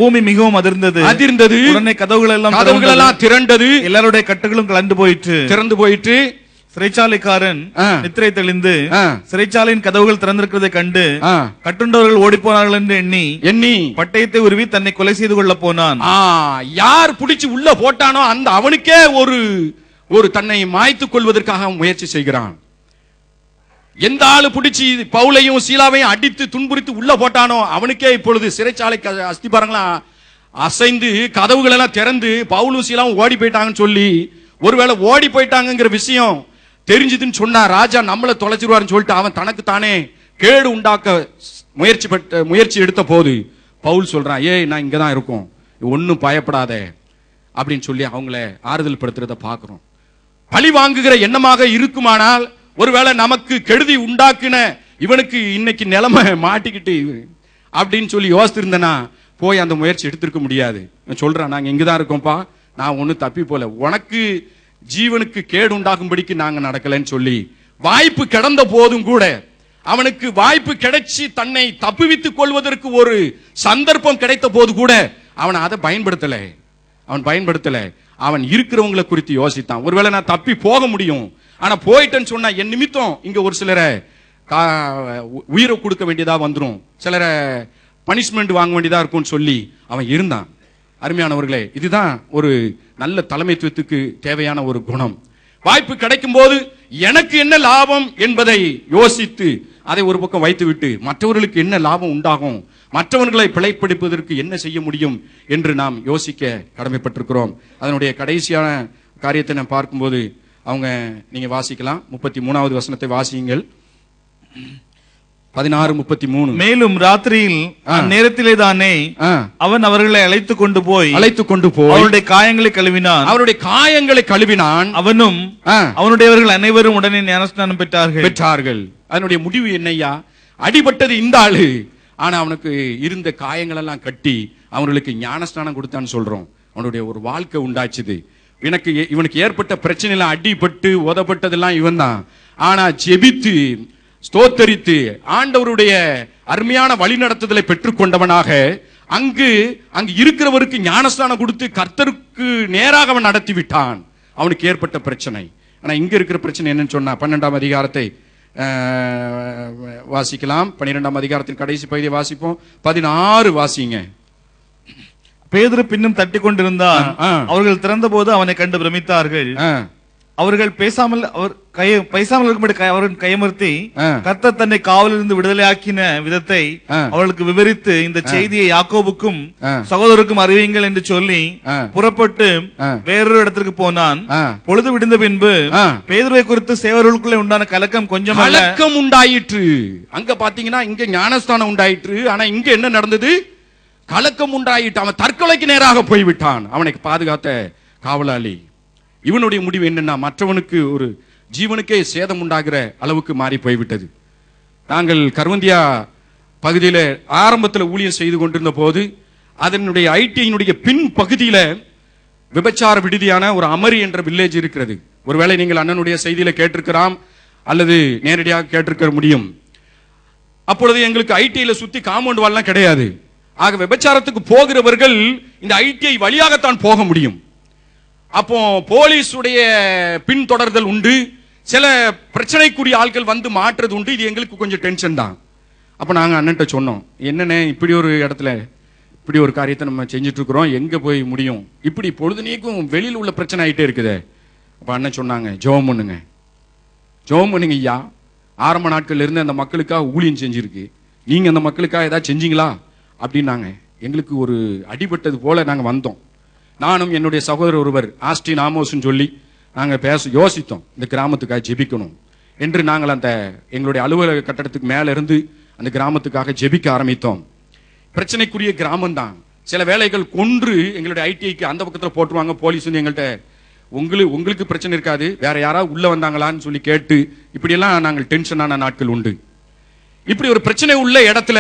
பூமி மிகவும் அதிர்ந்தது. உடனே கதவுகள் எல்லாம் திரண்டது. எல்லாருடைய கட்டுகளும் கலந்து போயிற்று. சிறைச்சாலைக்காரன் நித்திரை தெளிந்து சிறைச்சாலையின் கதவுகள் திறந்திருக்கிறதை கண்டு கட்டுண்டவர்கள் ஓடி போனார்கள் என்று எண்ணி பட்டயத்தை உருவி தன்னை கொலை செய்து கொள்ள போனான். யார் பிடிச்சு உள்ள போட்டானோ அந்த அவனுக்கே ஒரு தன்னை மாய்த்துக் கொள்வதற்காக முயற்சி செய்கிறான். எந்த ஆளு பிடிச்சி பவுலையும் சீலாவையும் அடித்து துன்புறுத்தி உள்ள போட்டானோ அவனுக்கே இப்பொழுது சிறைச்சாலை அஸ்திபாரங்களாம் அசைந்து கதவுகள் எல்லாம் திறந்து பவுலும் சீலாவும் ஓடி போயிட்டாங்கன்னு சொல்லி, ஒருவேளை ஓடி போயிட்டாங்கிற விஷயம் தெரிஞ்சதுன்னு சொன்னா ராஜா நம்மள தொலைச்சிருவாருன்னு சொல்லிட்டு அவன் தனக்கு தானே கேடு உண்டாக்க முயற்சி எடுத்த போது பவுல் சொல்றான், நான் இங்கதான் இருக்கும், ஒன்னும் பயப்படாத அப்படின்னு சொல்லி அவங்கள ஆறுதல் படுத்துறத பாக்குறோம். பழி வாங்குகிற எண்ணமாக இருக்குமானால், ஒருவேளை நமக்கு கெடுதி உண்டாக்குன இவனுக்கு இன்னைக்கு நிலைமை மாட்டிக்கிட்டு அப்படின்னு சொல்லி யோசித்திருந்தனா போய் அந்த முயற்சி எடுத்திருக்க முடியாது. சொல்றான், நாங்க இங்கதான் இருக்கோம்ப்பா, நான் ஒண்ணு தப்பி போல, உனக்கு ஜீவனுக்கு கேடு உண்டாகும்படிக்கு நாங்க நடக்கலன்னு சொல்லி வாய்ப்பு கிடந்த போதும் கூட அவனுக்கு வாய்ப்பு கிடைச்சி தன்னை தப்புவித்துக் கொள்வதற்கு ஒரு சந்தர்ப்பம் கிடைத்த போது கூட அவன் அதை பயன்படுத்தல. அவன் இருக்கிறவங்களை குறித்து யோசித்தான். ஒருவேளை நான் தப்பி போக முடியும், ஆனா போயிட்டேன்னு சொன்னா என் நிமித்தம் இங்க ஒரு சிலரை உயிரை கொடுக்க வேண்டியதா வந்துடும், சிலரை பனிஷ்மெண்ட் வாங்க வேண்டியதா இருக்கும்னு சொல்லி அவன் இருந்தான். அருமையானவர்களே, இதுதான் ஒரு நல்ல தலைமைத்துவத்துக்கு தேவையான ஒரு குணம். வாய்ப்பு கிடைக்கும் போது எனக்கு என்ன லாபம் என்பதை யோசித்து அதை ஒரு பக்கம் வைத்துவிட்டு மற்றவர்களுக்கு என்ன லாபம் உண்டாகும், மற்றவர்களை பிழைப்படுப்பதற்கு என்ன செய்ய முடியும் என்று நாம் யோசிக்க கடமைப்பட்டிருக்கிறோம். அதனுடைய கடைசியான காரியத்தை நாம் பார்க்கும்போது நீங்க வாசிக்கலாம். 33வது வசனத்தை வாசியுங்கள். 16:33. மேலும் ராத்திரியில் நேரத்திலே தானே அவன் அவர்களை அழைத்துக் கொண்டு போய் அவருடைய காயங்களை கழுவினான். அவனும் அவனுடையவர்கள் அனைவரும் உடனே ஞானஸ்நானம் பெற்றார்கள். அதனுடைய முடிவு என்னையா? அடிபட்டது இந்த ஆளு, ஆனா அவனுக்கு இருந்த காயங்கள் எல்லாம் கட்டி அவர்களுக்கு ஞானஸ்நானம் கொடுத்தான்னு சொல்றோம். அவனுடைய ஒரு வாழ்க்கை உண்டாச்சுது. இவனுக்கு ஏற்பட்ட பிரச்சனையில அடிபட்டு உதப்பட்டதெல்லாம் இவன் தான். ஆனா ஜெபித்து ஸ்தோத்தரித்து ஆண்டவருடைய அருமையான வழிநடத்துதலை பெற்றுக் கொண்டவனாக அங்கு இருக்கிறவருக்கு ஞானஸ்தானம் கொடுத்து கர்த்தருக்கு நேராக அவன் நடத்தி விட்டான். அவனுக்கு ஏற்பட்ட பிரச்சனை. ஆனா இங்க இருக்கிற பிரச்சனை என்னன்னு சொன்னா 12ஆம் அதிகாரத்தை வாசிக்கலாம். 12ஆம் அதிகாரத்தின் கடைசி பகுதியை வாசிப்போம். 16 வாசிங்க. பேதுரு பின்னும் தட்டி கொண்டிருந்தான். அவர்கள் திறந்த போது அவனை கண்டு பிரமித்தார்கள். அவர்கள் பேசாமல் இருக்கும்படி அவர்கள் கையமர்த்தி கர்த்தர் தன்னை காவலிருந்து விடுதலையாக்கின விதத்தை அவர்களுக்கு விவரித்து இந்த செய்தியை யாக்கோபுக்கும் சகோதரருக்கும் அறிவியுங்கள் என்று சொல்லி புறப்பட்டு வேறொரு இடத்திற்கு போனான். பொழுது விடுந்த பின்பு பேதுருவை குறித்து சேவர்களுக்குள்ளே உண்டான கலக்கம் கொஞ்சம் உண்டாயிற்று. அங்க பாத்தீங்கன்னா இங்க ஞானஸ்தானம் உண்டாயிற்று. ஆனா இங்க என்ன நடந்தது? கலக்கம் உண்டாயிட்டு. அவன் தற்கொலைக்கு நேராக போய்விட்டான். அவனுக்கு பாதுகாத்த காவலாளி. இவனுடைய முடிவு என்னன்னா, மற்றவனுக்கு ஒரு ஜீவனுக்கே சேதம் உண்டாகிற அளவுக்கு மாறி போய்விட்டது. நாங்கள் கர்வந்தியா பகுதியில ஆரம்பத்தில் ஊழியம் செய்து கொண்டிருந்த போது அதனுடைய ஐடியினுடைய பின் பகுதியில விபச்சார விடுதியான ஒரு அமரி என்ற வில்லேஜ் இருக்கிறது. ஒருவேளை நீங்கள் அண்ணனுடைய செய்தியில கேட்டிருக்கலாம் அல்லது நேரடியாக கேட்டிருக்க முடியும். அப்பொழுது எங்களுக்கு ஐடியில சுத்தி காம்பவுண்ட் வால்லாம் கிடையாது. ஆக விபச்சாரத்துக்கு போகிறவர்கள் இந்த ஐடிஐ வழியாகத்தான் போக முடியும். அப்போ போலீஸுடைய பின்தொடர்தல் உண்டு, சில பிரச்சனைக்குரிய ஆட்கள் வந்து மாற்றுறது உண்டு. இது எங்களுக்கு கொஞ்சம் டென்ஷன் தான். அப்ப நாங்க அண்ணன்ட்ட சொன்னோம், என்னன்னு இப்படி ஒரு இடத்துல இப்படி ஒரு காரியத்தை நம்ம செஞ்சுட்டு இருக்கிறோம், எங்க போய் முடியும், இப்படி பொழுதுனேக்கும் வெளியில் உள்ள பிரச்சனை ஆயிட்டே இருக்குது. அப்ப அண்ணன் சொன்னாங்க, ஜெபம் பண்ணுங்க ஐயா, ஆரம்ப நாட்கள்ல இருந்து அந்த மக்களுக்காக ஊழியம் செஞ்சிருக்கு, நீங்க அந்த மக்களுக்காக ஏதாவது செஞ்சீங்களா அப்படின்னாங்க. எங்களுக்கு ஒரு அடிபட்டது போல நாங்க வந்தோம். நானும் என்னுடைய சகோதரர் ஒருவர் ஆஸ்டின் ஆமோஸ்ன்னு சொல்லி நாங்க யோசித்தோம், இந்த கிராமத்துக்காக ஜெபிக்கணும் என்று. நாங்கள் அந்த எங்களுடைய அலுவலக கட்டடத்துக்கு மேல இருந்து அந்த கிராமத்துக்காக ஜெபிக்க ஆரம்பித்தோம். பிரச்சனைக்குரிய கிராமம் தான். சில வேலைகள் கொன்று எங்களுடைய ஐடிஐக்கு அந்த பக்கத்துல போட்டுருவாங்க. போலீஸ் வந்து எங்கள்கிட்ட உங்களுக்கு பிரச்சனை இருக்காது, வேற யாராவது உள்ள வந்தாங்களான்னு சொல்லி கேட்டு இப்படியெல்லாம் நாங்கள் டென்ஷனான நாட்கள் உண்டு. இப்படி ஒரு பிரச்சனை உள்ள இடத்துல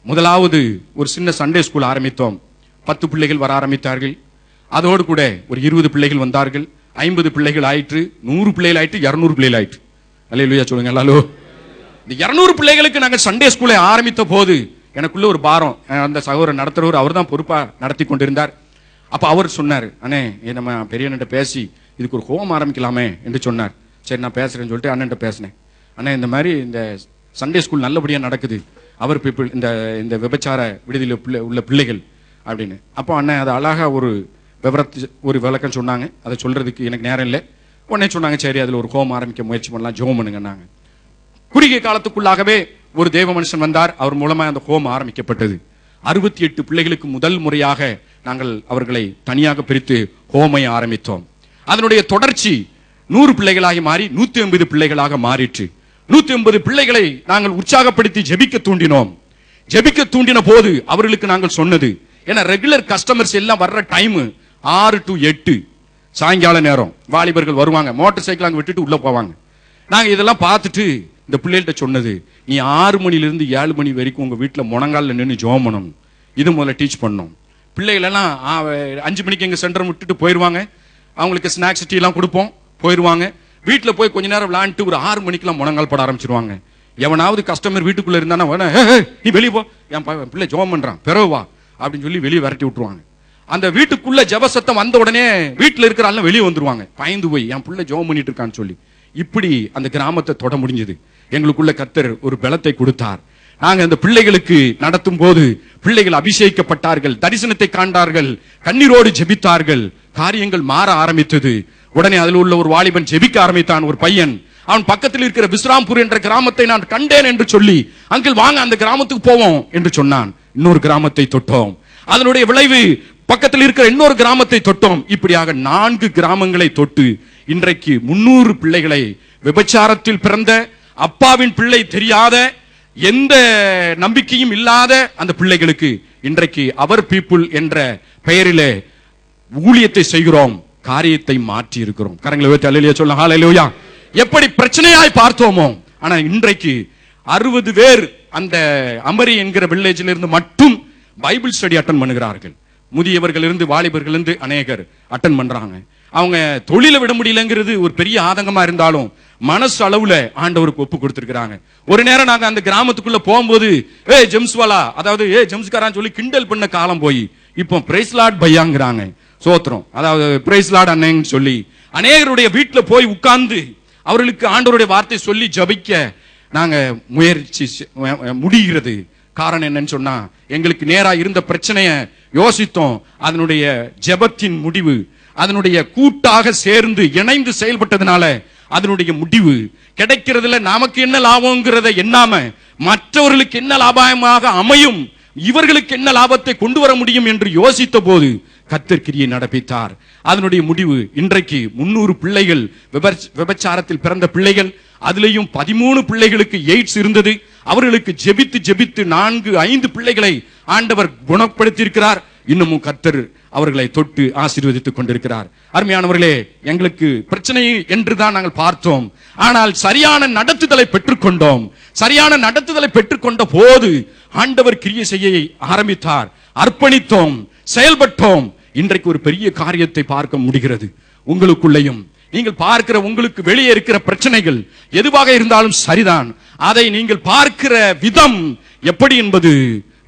முதலாவது ஒரு சின்ன சண்டே ஸ்கூல் ஆரம்பித்தோம். 10 பிள்ளைகள் வர ஆரம்பித்தார்கள். அதோடு கூட ஒரு 20 பிள்ளைகள் வந்தார்கள். 50 பிள்ளைகள் ஆயிற்று, 100 பிள்ளைகள் ஆயிற்று, 200 பிள்ளைகள் ஆயிற்று. அல்லேலூயா சொல்லுங்க. ஹலோ. இந்த 200 பிள்ளைகளுக்கு நாங்கள் சண்டே ஸ்கூலை ஆரம்பித்த போது எனக்குள்ள ஒரு பாரம். அந்த சகோதரர் நடத்துறவர் அவர் தான் பொறுப்பா நடத்தி கொண்டிருந்தார். அப்ப அவர் சொன்னார், அண்ணே நம்ம பெரியண்ணன் பேசி இதுக்கு ஒரு ஹோம் ஆரம்பிக்கலாமே என்று சொன்னார். சரி நான் பேசுறேன்னு சொல்லிட்டு அண்ணன் பேசினேன். அண்ணே இந்த மாதிரி இந்த சண்டே ஸ்கூல் நல்லபடியா நடக்குது, அவர் பீப்புள் இந்த இந்த விபச்சார விடுதியில் உள்ள பிள்ளைகள் அப்படின்னு. அப்போ அண்ணன் அதை அழகா ஒரு விளக்கம் சொன்னாங்க. அதை சொல்றதுக்கு எனக்கு நேரம் இல்லை. உடனே சொன்னாங்க, சரி அதுல ஒரு ஹோம் ஆரம்பிக்க முயற்சி பண்ணலாம், ஜெபம் பண்ணுங்கன்னாங்க. குறுகிய காலத்துக்குள்ளாகவே ஒரு தேவ மனுஷன் வந்தார். அவர் மூலமா அந்த ஹோம் ஆரம்பிக்கப்பட்டது. 68 பிள்ளைகளுக்கு முதல் முறையாக நாங்கள் அவர்களை தனியாக பிரித்து ஹோமை ஆரம்பித்தோம். அதனுடைய தொடர்ச்சி 100 பிள்ளைகளாகி மாறி 150 பிள்ளைகளாக மாறிற்று. 150 பிள்ளைகளை நாங்கள் உற்சாகப்படுத்தி ஜெபிக்க தூண்டினோம். ஜெபிக்க தூண்டின போது அவர்களுக்கு நாங்கள் சொன்னது, ஏன்னா ரெகுலர் கஸ்டமர்ஸ் எல்லாம் வர்ற டைம் 6 to 8 சாயங்கால நேரம் வாலிபர்கள் வருவாங்க, மோட்டார் சைக்கிள் அங்க விட்டுட்டு உள்ள போவாங்க. நாங்க இதெல்லாம் பார்த்துட்டு இந்த பிள்ளைகள்ட்ட சொன்னது, நீ 6 மணிலிருந்து 7 மணி வரைக்கும் உங்க வீட்டுல முழங்கால நின்று ஜெபம் பண்ணணும். இது முதல்ல டீச் பண்ணோம். பிள்ளைகள் எல்லாம் 5 மணிக்கு எங்க சென்டர் விட்டுட்டு போயிருவாங்க. அவங்களுக்கு ஸ்நாக்ஸ் டீ எல்லாம் கொடுப்போம், போயிருவாங்க. வீட்டுல போய் கொஞ்ச நேரம் விளையாண்டு ஒரு 6 மணிக்கெல்லாம் முழங்கால் பட ஆரம்பிச்சிருவாங்க. எவனாவது கஸ்டமர் வீட்டுக்குள்ள இருந்தானா, நீ வெளியே போ, என் பிள்ளை ஜெபம் பண்றான் பிறகு வா அப்படின்னு சொல்லி வெளியே விரட்டி விட்டுருவாங்க. அந்த வீட்டுக்குள்ள ஜெப சத்தம் வந்த உடனே வீட்டுல இருக்கிற வெளியே வந்துருவாங்க, பயந்து போய் என் பிள்ளை ஜெபம் பண்ணிட்டு இருக்கான்னு சொல்லி. இப்படி அந்த கிராமத்தை தொட முடிஞ்சது. எங்களுக்குள்ள கர்த்தர் ஒரு பலத்தை கொடுத்தார். நாங்க அந்த பிள்ளைகளுக்கு நடத்தும் போது பிள்ளைகள் அபிஷேகிக்கப்பட்டார்கள், தரிசனத்தை காண்டார்கள், கண்ணீரோடு ஜெபித்தார்கள். காரியங்கள் மாற ஆரம்பித்தது. உடனே அதில் உள்ள ஒரு வாலிபன் ஜெபிக்க ஆரம்பித்தான். ஒரு பையன் அவன் பக்கத்தில் இருக்கிற விஸ்ராம்பூர் என்ற கிராமத்தை நான் கண்டேன் என்று சொல்லி, அங்கிள் வாங்க அந்த கிராமத்துக்கு போவோம் என்று சொன்னான். இன்னொரு கிராமத்தை தொட்டோம். அதனுடைய விளைவு பக்கத்தில் இருக்கிற இன்னொரு கிராமத்தை தொட்டோம். இப்படியாக 4 கிராமங்களை தொட்டு இன்றைக்கு 300 பிள்ளைகளை, விபச்சாரத்தில் பிறந்த அப்பாவின் பிள்ளை தெரியாத எந்த நம்பிக்கையும் இல்லாத அந்த பிள்ளைகளுக்கு இன்றைக்கு அவர் பீப்புள் என்ற பெயரிலே ஊழியத்தை செய்கிறோம். காரியத்தை மாற்றி இருக்கிறோம். கரங்களை வைத்து அல்லேலூயா சொல்லுங்க. ஹல்லேலூயா. எப்படி பிரச்சனையாய் பார்த்தோமோ, ஆனா இன்றைக்கு 60 பேர் அந்த அமரி என்கிற வில்லேஜில் இருந்து மட்டும் பைபிள் ஸ்டடி அட்டன் பண்ணுகிறார்கள். முதியவர்கள் இருந்து வாலிபர்கள் இருந்து அநேகர் அட்டன் பண்றாங்க. அவங்க தொழில விட முடியலங்கிறது ஒரு பெரிய ஆதங்கமா இருந்தாலும் மனசு அளவுல ஆண்டவருக்கு ஒப்பு கொடுத்திருக்கிறாங்க. ஒரு நேரம் நாங்க அந்த கிராமத்துக்குள்ள போகும்போது ஜெம்ஸ்வாலா, அதாவது ஜெம்ஸ்காரான்னு சொல்லி கிண்டல் பண்ண காலம் போய் இப்போ பிரைஸ் லார்ட் பையாங்கிறாங்க. சோத்திரம், அதாவது பிரைஸ் லார்ட் அண்ணேன்னு சொல்லி அநேகருடைய வீட்டுல போய் உட்கார்ந்து அவர்களுக்கு ஆண்டவருடைய வார்த்தை சொல்லி ஜபிக்க நாங்க முயற்சி முடிகிறது. காரணம் என்னன்னு சொன்னா, எங்களுக்கு நேரா இருந்த பிரச்சனைய யோசித்தோம். அதனுடைய ஜெபத்தின் முடிவு, அதனுடைய கூட்டாக சேர்ந்து இணைந்து செயல்பட்டதுனால அதனுடைய முடிவு கிடைக்கிறதுல நமக்கு என்ன லாபம்ங்கிறத எண்ணாம மற்றவர்களுக்கு என்ன லாபமாக அமையும், இவர்களுக்கு என்ன லாபத்தை கொண்டு வர முடியும் என்று யோசித்த போது கர்த்தர் கிரியை நடப்பித்தார். அதனுடைய முடிவு இன்றைக்கு 300 பிள்ளைகள், விபச்சாரத்தில் பிறந்த பிள்ளைகள். அதிலேயும் 13 பிள்ளைகளுக்கு எய்ட்ஸ் இருந்தது. அவர்களுக்கு ஜெபித்து ஜெபித்து 4-5 பிள்ளைகளை ஆண்டவர் குணப்படுத்தியிருக்கிறார். இன்னமும் கர்த்தர் அவர்களை தொட்டு ஆசீர்வதித்துக் கொண்டிருக்கிறார். அருமையானவர்களே, எங்களுக்கு பிரச்சனை என்றுதான் நாங்கள் பார்த்தோம். ஆனால் சரியான நடத்துதலை பெற்றுக்கொண்டோம். சரியான நடத்துதலை பெற்றுக்கொண்ட போது ஆண்டவர் கிரியை செய்ய ஆரம்பித்தார். அர்ப்பணித்தோம், செயல்பட்டோம். இன்றைக்கு ஒரு பெரிய காரியத்தை பார்க்க முடிகிறது. உங்களுக்குள்ளேயும் நீங்கள் பார்க்கிற, உங்களுக்கு வெளியே இருக்கிற பிரச்சனைகள் எதுவாக இருந்தாலும் சரிதான், அதை நீங்கள் பார்க்கிற விதம் எப்படி என்பது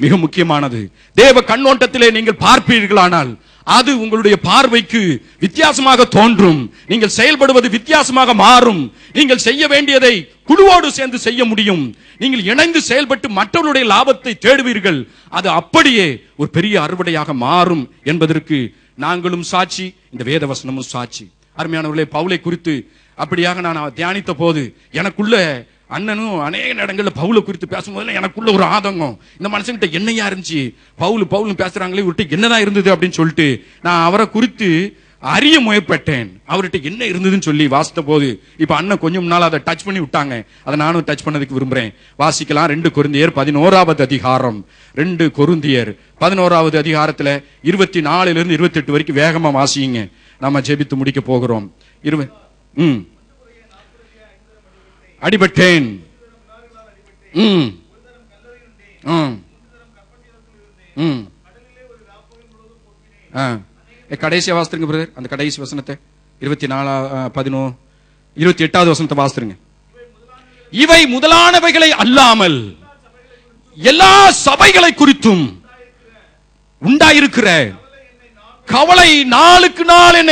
மிக முக்கியமானது. தேவ கண்ணோட்டத்திலே நீங்கள் பார்ப்பீர்களானால் அது உங்களுடைய பார்வைக்கு வித்தியாசமாக தோன்றும். நீங்கள் செயல்படுவது வித்தியாசமாக மாறும். நீங்கள் செய்ய வேண்டியதை குழுவோடு சேர்ந்து செய்ய முடியும். நீங்கள் இணைந்து செயல்பட்டு மற்றவருடைய லாபத்தை தேடுவீர்கள். அது அப்படியே ஒரு பெரிய அறுவடையாக மாறும் என்பதற்கு நாங்களும் சாட்சி, இந்த வேத வசனமும் சாட்சி. அருமையானவர்களே, பவுலை குறித்து அப்படியாக நான் தியானித்த போது எனக்குள்ள அண்ணனும் அநேக இடங்கள்ல பவுலை குறித்து பேசும்போது எனக்குள்ள ஒரு ஆதங்கம். இந்த மனுஷன்கிட்ட என்னையா இருந்துச்சு, பவுலும் பேசுறாங்களே, இவர்கிட்ட என்னதான் இருந்தது அப்படின்னு சொல்லிட்டு நான் அவரை குறித்து அறிய முயற்பட்டேன். அவர்கிட்ட என்ன இருந்ததுன்னு சொல்லி வாசித்த போது இப்ப அண்ணன் கொஞ்சம் நாள் அதை டச் பண்ணி விட்டாங்க. அதை நானும் டச் பண்ணதுக்கு விரும்புறேன். வாசிக்கலாம். 2 கொரிந்தியர் 11வது அதிகாரம். 2 கொரிந்தியர் 11வது அதிகாரத்துல 24 28 வரைக்கும் வேகமா வாசிங்க. நாம ஜெபித்து முடிக்க போகிறோம். அடிபட்டேன். கடைசி வாசித்துருங்க பிரதர், அந்த கடைசி வசனத்தை 28வது வசனத்தை வாசித்துருங்க. இவை முதலானவைகளை அல்லாமல் எல்லா சபைகளை குறித்தும் உண்டாயிருக்கிற கவலை நாளுக்கு நாள் என்னை